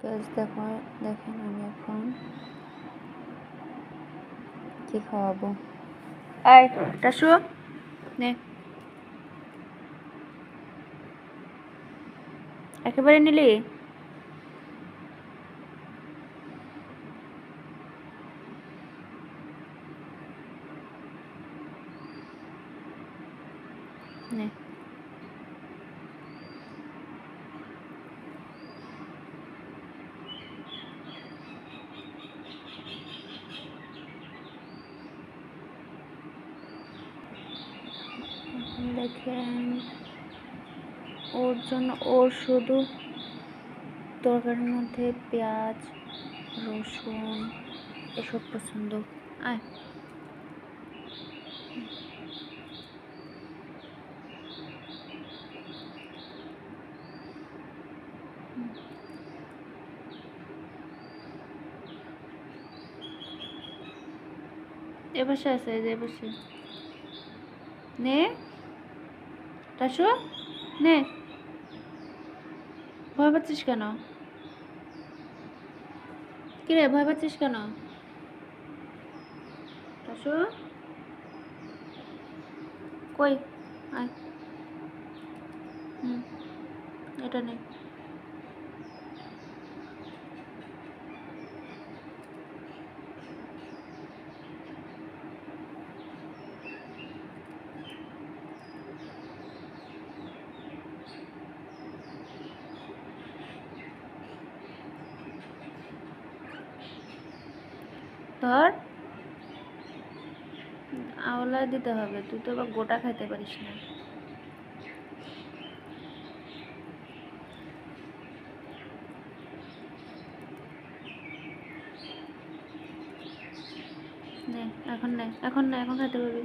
Guys দেখো, দেখেন আমি এখন কি খাওয়াবো। এই টাসু নে, একেবারে নিলি? নে দেখেন, ওর জন্য ওর শুধু তরকারির মধ্যে পেঁয়াজ রসুন এসব পছন্দ। আয় এ পাশে আছে, যে পাশে নে টাসু নে। ভয় পাচ্ছিস কেন? কিরে ভয় পাচ্ছিস কেন টাসু? কই আয়, এটা নে। ধর, আওলা দিতে হবে, তুই তো আবার গোটা খাইতে পারিস না। নে এখন, নে এখন, না এখন খাইতে পারবি।